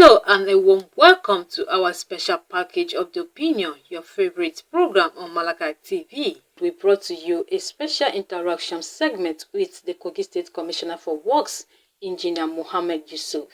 Hello and a warm welcome to our special package of The Opinion, your favorite program on Malachi TV. We brought to you a special interaction segment with the Kogi State Commissioner for Works, Engineer Muhammad Yusuf.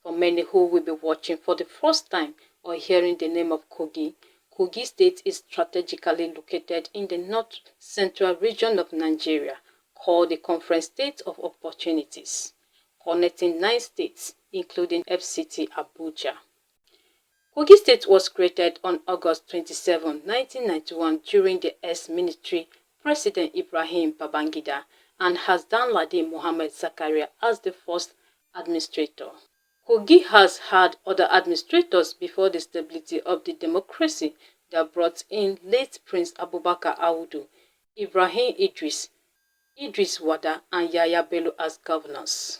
For many who will be watching for the first time or hearing the name of Kogi, Kogi State is strategically located in the north-central region of Nigeria, called the Conference State of Opportunities, connecting 9 states, including FCT Abuja. Kogi State was created on August 27, 1991 during the ex-military President Ibrahim Babangida and has Danladi Mohammed Zakaria as the first administrator. Kogi has had other administrators before the stability of the democracy that brought in late Prince Abubakar Audu, Ibrahim Idris Wada and Yaya Bello as governors.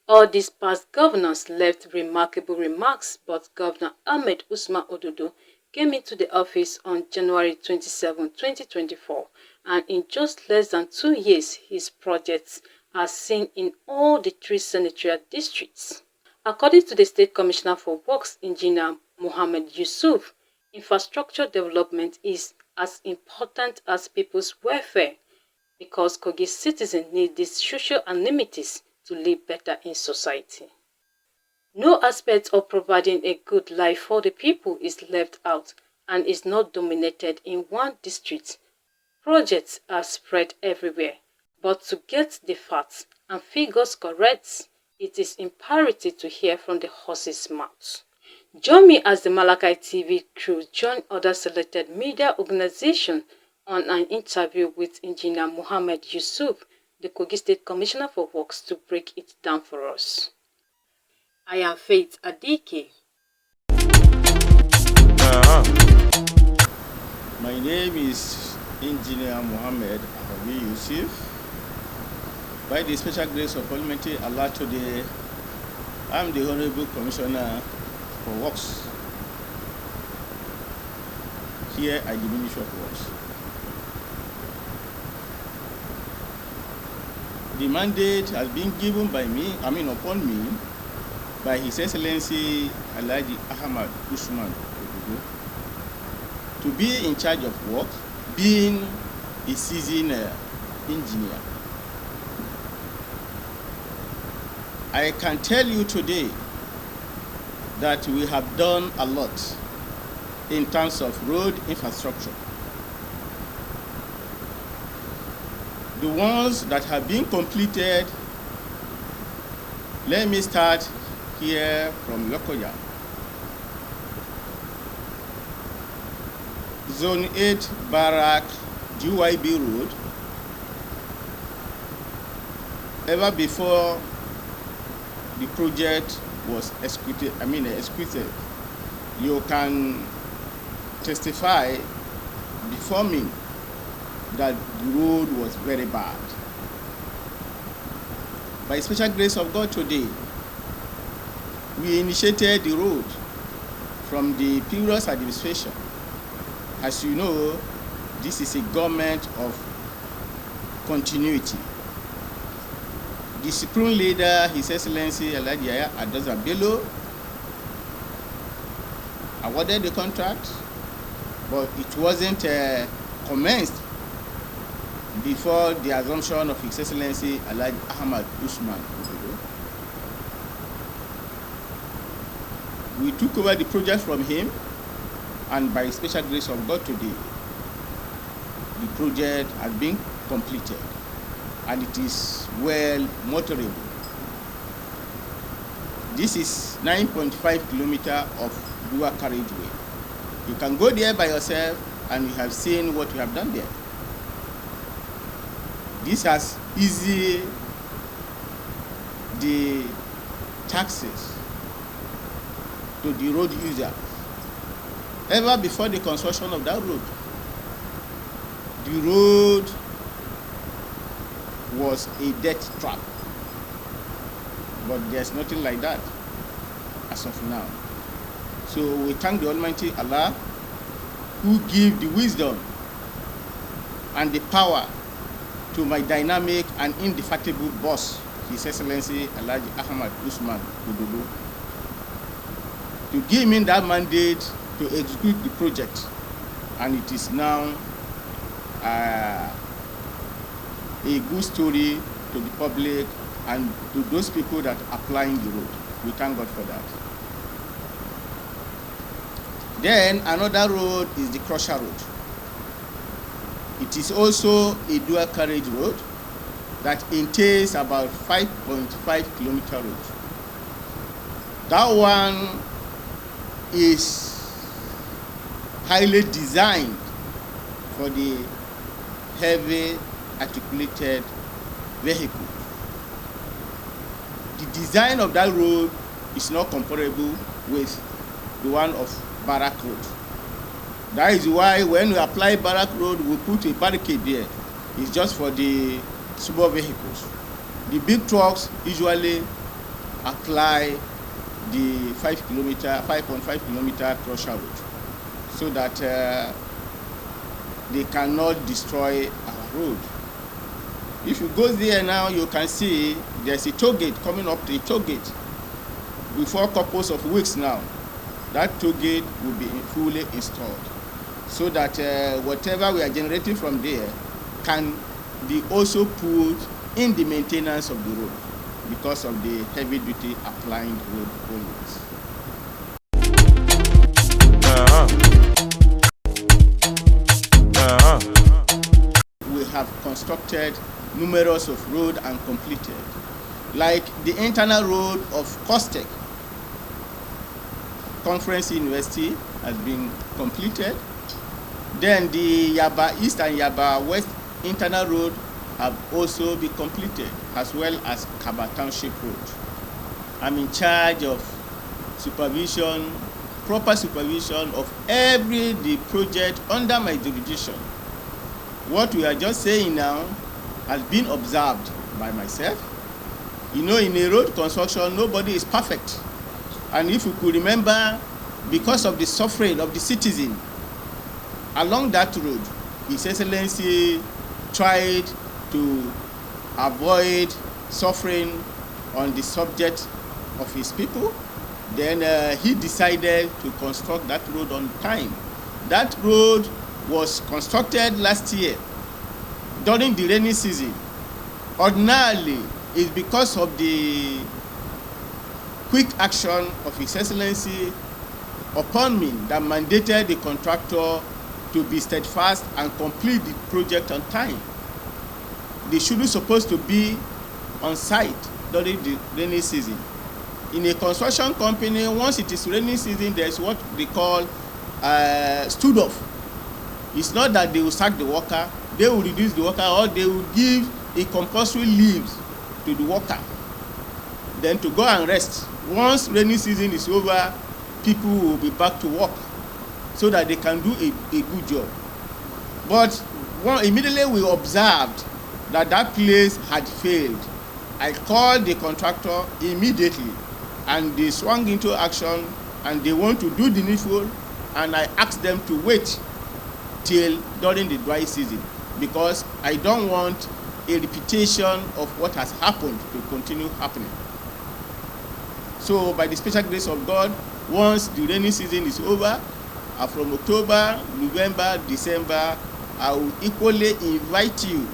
All these past governors left remarkable remarks, but Governor Ahmed Usman Ododo came into the office on January 27, 2024, and in just less than 2 years, his projects are seen in all the 3 senatorial districts. According to the State Commissioner for Works, Engineer Muhammad Yusuf, infrastructure development is as important as people's welfare because Kogi citizens need these social amenities to live better in society. No aspect of providing a good life for the people is left out and is not dominated in one district. Projects are spread everywhere, but to get the facts and figures correct, it is imperative to hear from the horse's mouth. Join me as the Malachi TV crew join other selected media organizations on an interview with Engineer Muhammad Yusuf, the Kogi State Commissioner for Works, to break it down for us. I am Faith Adike. My name is Engineer Muhammad Yusuf. By the special grace of Almighty Allah today, I am the Honorable Commissioner for Works here at the Ministry of Works. The mandate has been given upon me by His Excellency Alhaji Ahmed Usman Ododo to be in charge of work, being a seasoned engineer. I can tell you today that we have done a lot in terms of road infrastructure. The ones that have been completed, let me start here from Lokoja. Zone 8 Barak GYB Road. Ever before the project was executed, you can testify before me that the road was very bad. By special grace of God today, we initiated the road from the previous administration. As you know, this is a government of continuity. The supreme leader, His Excellency Alhaji Yaya Bello, awarded the contract, but it wasn't commenced before the assumption of His Excellency Alhaji Ahmed Usman Ododo. We took over the project from him, and by special grace of God today, the project has been completed and it is well motorable. This is 9.5 kilometers of dual carriageway. You can go there by yourself and you have seen what we have done there. This has eased the taxes to the road user. Ever before the construction of that road, the road was a death trap. But there's nothing like that as of now. So we thank the Almighty Allah who give the wisdom and the power to my dynamic and indefatigable boss, His Excellency Alhaji Ahmed Usman Ododo. to give him that mandate to execute the project. And it is now a good story to the public and to those people that are applying the road. We thank God for that. Then another road is the Crusher Road. It is also a dual carriage road that entails about 5.5 kilometer road. That one is highly designed for the heavy articulated vehicle. The design of that road is not comparable with the one of Barrack Road. That is why when we apply Barrack Road, we put a barricade there. It's just for the small vehicles. The big trucks usually apply the 5.5 kilometer Crusher Road, so that they cannot destroy our road. If you go there now, you can see there's a toll gate coming up to a toll gate. Before a couple of weeks now, that toll gate will be fully installed, so that whatever we are generating from there can be also put in the maintenance of the road because of the heavy duty applying road always. We have constructed numerous of road and completed, like the internal road of Costec Conference University has been completed. Then the Yaba East and Yaba West internal road have also been completed, as well as Kaba Township Road. I'm in charge of supervision, proper supervision of the project under my jurisdiction. What we are just saying now has been observed by myself. You know, in a road construction, nobody is perfect. And if you could remember, because of the suffering of the citizen along that road, His Excellency tried to avoid suffering on the subject of his people. Then he decided to construct that road on time. That road was constructed last year during the rainy season. Ordinarily, it's because of the quick action of His Excellency upon me that mandated the contractor to be steadfast and complete the project on time. They shouldn't supposed to be on site during the rainy season. In a construction company, once it is rainy season, there's what they call stood off. It's not that they will sack the worker, they will reduce the worker, or they will give a compulsory leave to the worker, then to go and rest. Once rainy season is over, people will be back to work so that they can do a good job. But immediately we observed that that place had failed. I called the contractor immediately, and they swung into action, and they want to do the needful, and I asked them to wait till during the dry season, because I don't want a repetition of what has happened to continue happening. So by the special grace of God, once the rainy season is over, from October, November, December, I will equally invite you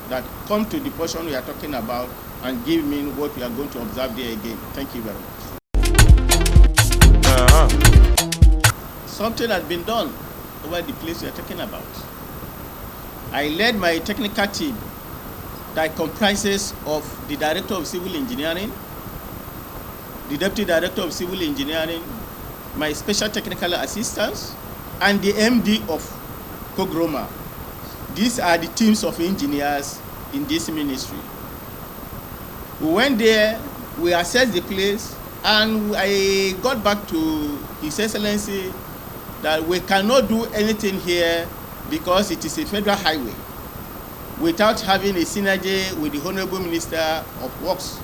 that come to the portion we are talking about and give me what we are going to observe there again. Thank you very much. Something has been done over the place we are talking about. I led my technical team that comprises of the Director of Civil Engineering, the Deputy Director of Civil Engineering, my special technical assistants, and the MD of Kogroma. These are the teams of engineers in this ministry. We went there, we assessed the place, and I got back to His Excellency that we cannot do anything here because it is a federal highway without having a synergy with the Honorable Minister of Works.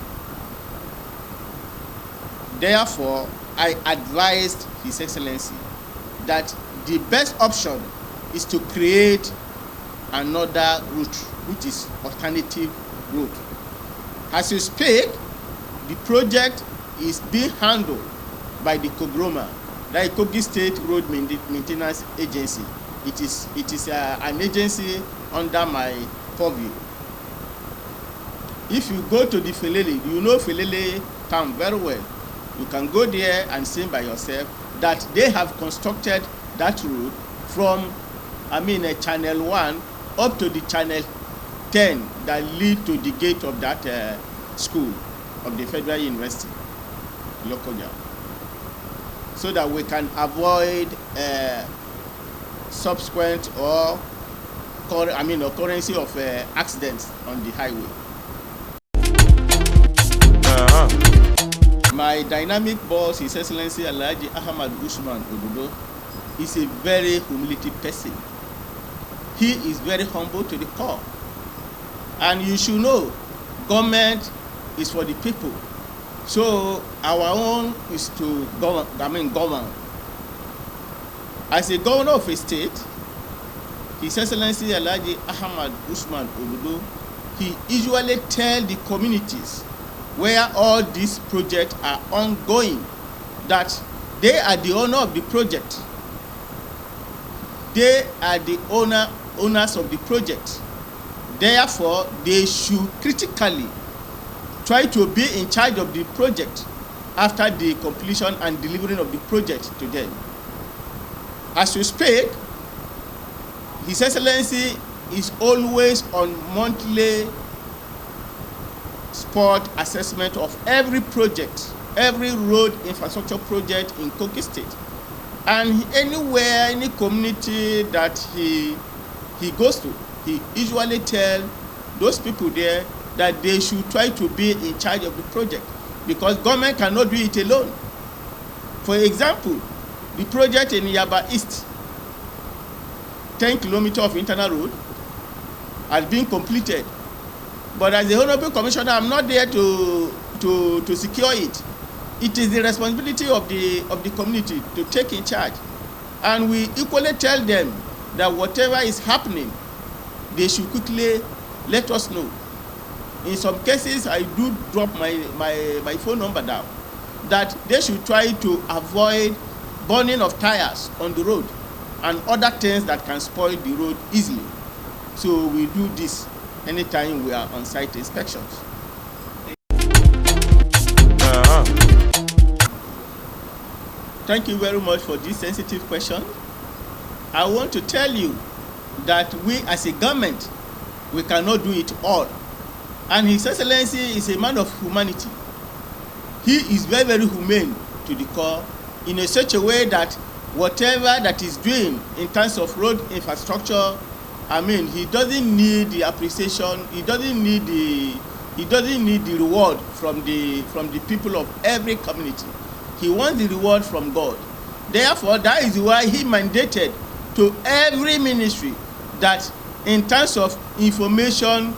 Therefore, I advised His Excellency that the best option is to create another route, which is alternative route. As you speak, the project is being handled by the Kogroma, that is Kogi State Road Maintenance Agency. It is an agency under my purview. If you go to the Felele, you know Felele town very well. You can go there and see by yourself that they have constructed that road from, channel 1 up to the channel 10 that lead to the gate of that school of the Federal University, Lokoja, so that we can avoid subsequent or occurrence of accidents on the highway. My dynamic boss, His Excellency Alhaji Ahmed Usman Ododo, is a very humility person. He is very humble to the core. And you should know, government is for the people. So our own is to govern. As a governor of a state, His Excellency Alhaji Ahmed Usman Ododo, he usually tell the communities where all these projects are ongoing that they are the owner of the project. They are the owners of the project. Therefore, they should critically try to be in charge of the project after the completion and delivery of the project to them. As we speak, His Excellency is always on monthly spot assessment of every project, every road infrastructure project in Kogi State. And anywhere, any community that he goes to, he usually tell those people there that they should try to be in charge of the project, because government cannot do it alone. For example, the project in Yaba East, 10 kilometers of internal road, has been completed. But as the Honorable Commissioner, I'm not there to secure it. It is the responsibility of the community to take in charge. And we equally tell them that whatever is happening, they should quickly let us know. In some cases, I do drop my phone number down, that they should try to avoid burning of tires on the road and other things that can spoil the road easily. So we do this anytime we are on site inspections. Thank you very much for this sensitive question. I want to tell you that we as a government, we cannot do it all. And His Excellency is a man of humanity. He is very, very humane to the core in a such a way that whatever that is doing in terms of road infrastructure, he doesn't need the appreciation, he doesn't need the reward from the people of every community. He wants the reward from God. Therefore, that is why he mandated to every ministry that in terms of information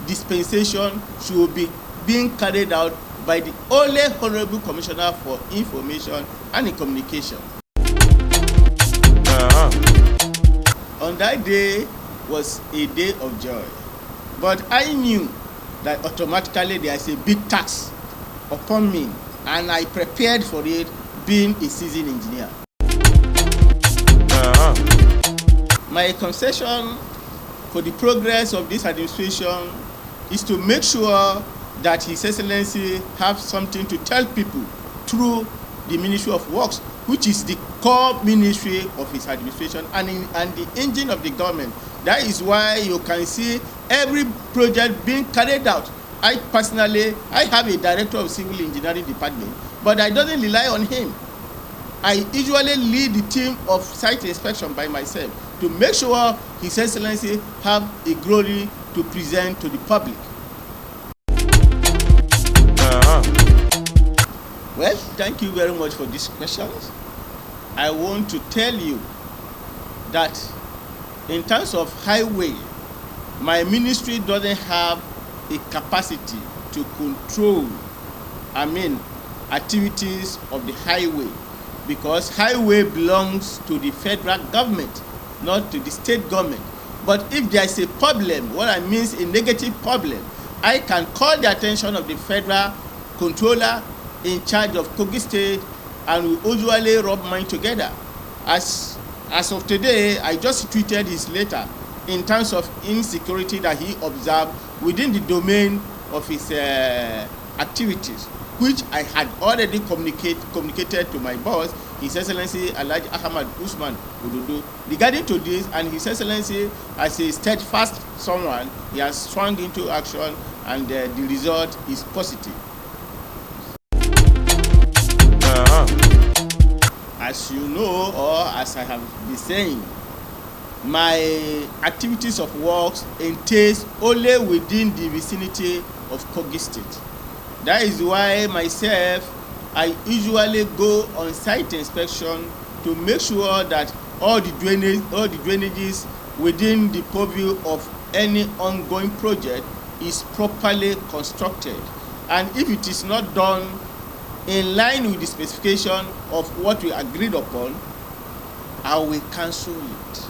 dispensation should be being carried out by the only Honorable Commissioner for Information and Communication. On that day was a day of joy, but I knew that automatically there is a big tax upon me, and I prepared for it, being a seasoned engineer. My concession for the progress of this administration is to make sure that His Excellency have something to tell people through the Ministry of Works, which is the core ministry of his administration and the engine of the government. That is why you can see every project being carried out. I have a director of civil engineering department, but I don't rely on him. I usually lead the team of site inspection by myself to make sure His Excellency have a glory to present to the public. Well, thank you very much for these questions. I want to tell you that in terms of highway, my ministry doesn't have a capacity to control, activities of the highway, because highway belongs to the federal government, not to the state government. But if there is a problem, what I mean is a negative problem, I can call the attention of the federal controller in charge of Kogi State and we usually rub mind together. As of today, I just tweeted his letter in terms of insecurity that he observed within the domain of his activities, which I had already communicated to my boss, His Excellency Alhaji Ahmed Usman Ododo, regarding to this, and His Excellency, as a steadfast someone, he has swung into action, and the result is positive. As you know, or as I have been saying, my activities of works entails only within the vicinity of Kogi State. That is why myself, I usually go on site inspection to make sure that all the drainages within the purview of any ongoing project is properly constructed. And if it is not done in line with the specification of what we agreed upon, I will cancel it,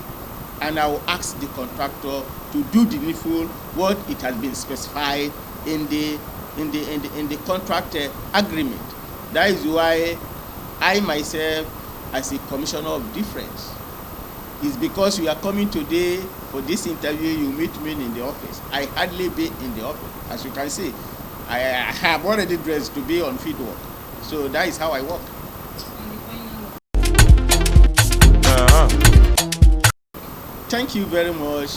and I will ask the contractor to do the needful what it has been specified in the contract agreement. That is why I myself, as a commissioner of difference, is because you are coming today for this interview, you meet me in the office. I hardly be in the office. As you can see, I have already dressed to be on field work. So that is how I work. Thank you very much.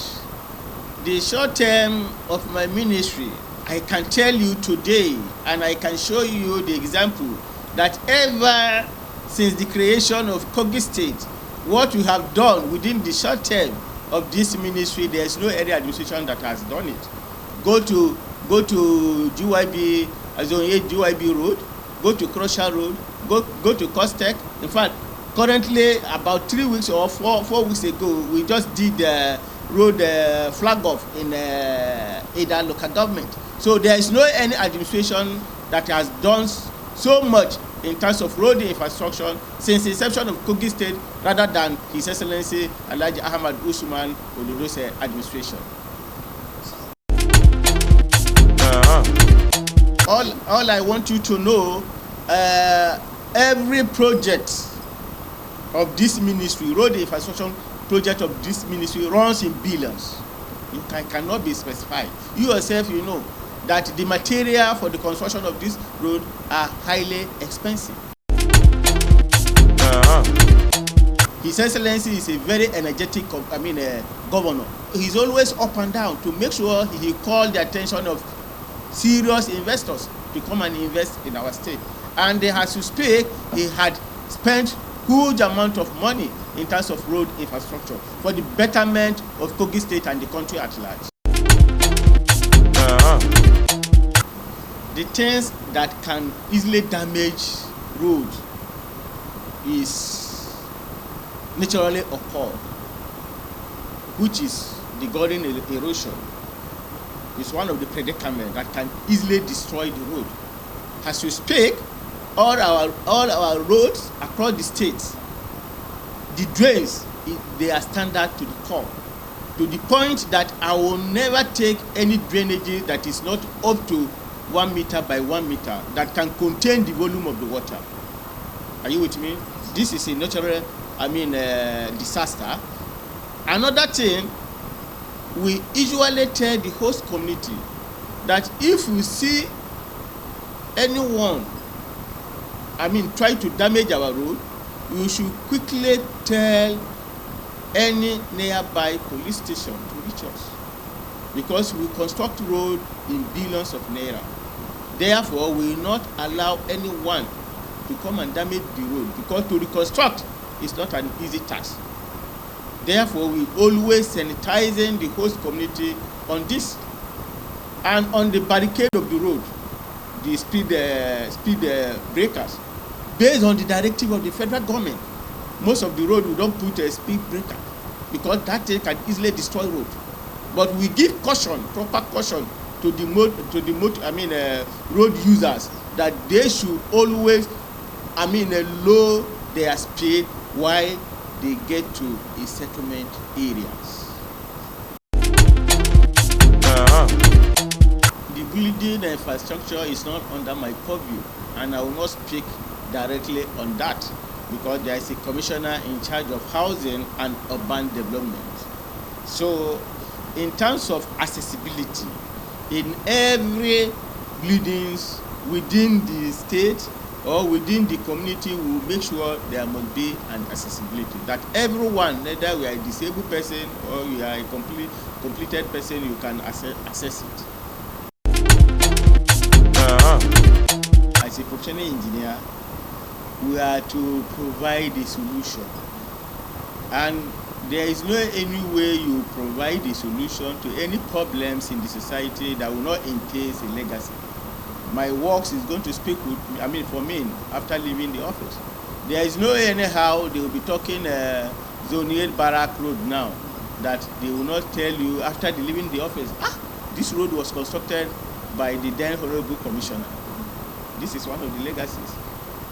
The short term of my ministry, I can tell you today, and I can show you the example, that ever since the creation of Kogi State, what we have done within the short term of this ministry, there is no area administration that has done it. Go to GYB, Zone 8 GYB Road, go to Crusher Road, go to Costec. In fact, currently, about 3 weeks or 4 weeks ago, we just did the road flag off in Ada local government. So there is no any administration that has done so much in terms of road infrastructure since the inception of Kogi State, rather than His Excellency Alhaji Ahmed Usman Ododo's administration. All I want you to know, every project of this ministry, road infrastructure project of this ministry, runs in billions. It cannot be specified. You yourself, you know that the material for the construction of this road are highly expensive. His Excellency is a very energetic governor. He's always up and down to make sure he called the attention of serious investors to come and invest in our state. And as you speak, he had spent huge amount of money in terms of road infrastructure for the betterment of Kogi State and the country at large. The things that can easily damage roads is naturally occur, which is the garden erosion. Is one of the predicaments that can easily destroy the road. As we speak, all our roads across the states, the drains, they are standard to the core, to the point that I will never take any drainage that is not up to 1 meter by 1 meter that can contain the volume of the water. Are you with me? This is a natural, disaster. Another thing, we usually tell the host community that if we see anyone, try to damage our road, we should quickly tell any nearby police station to reach us, because we construct road in billions of naira. Therefore, we will not allow anyone to come and damage the road, because to reconstruct is not an easy task. Therefore, we always sanitizing the host community on this. And on the barricade of the road, the speed breakers, based on the directive of the federal government, most of the road we don't put a speed breaker, because that thing can easily destroy road. But we give caution, proper caution to the road users, that they should always lower their speed while they get to a settlement areas. The building infrastructure is not under my purview, and I will not speak directly on that, because there is a commissioner in charge of housing and urban development. So in terms of accessibility, in every buildings within the state or within the community, we will make sure there must be an accessibility, that everyone, whether you are a disabled person or you are a completed person, you can access it. As a professional engineer, we are to provide a solution, and there is no any way you provide a solution to any problems in the society that will not entail a legacy. My works is going to speak with me, for me, after leaving the office. There is no anyhow they will be talking Zone 8 Barrack Road now, that they will not tell you after leaving the office, this road was constructed by the then Honorable Commissioner. This is one of the legacies.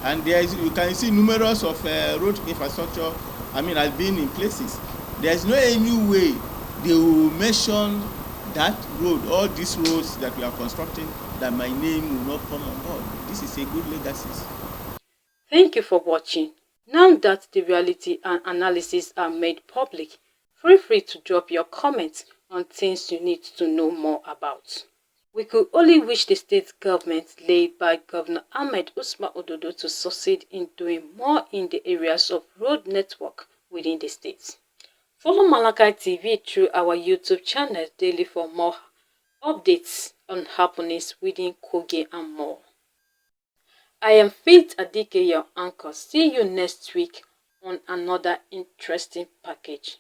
And there is, you can see numerous of road infrastructure, has been in places. There is no any way they will mention that road, all these roads that we are constructing, that my name will not come on board. This is a good legacy. Thank you for watching. Now that the reality and analysis are made public, feel free to drop your comments on things you need to know more about. We could only wish the state government led by Governor Ahmed Usman Ododo to succeed in doing more in the areas of road network within the state. Follow Malachi TV through our YouTube channel daily for more updates on happenings within Kogi and more. I am Faith Adike, your anchor. See you next week on another interesting package.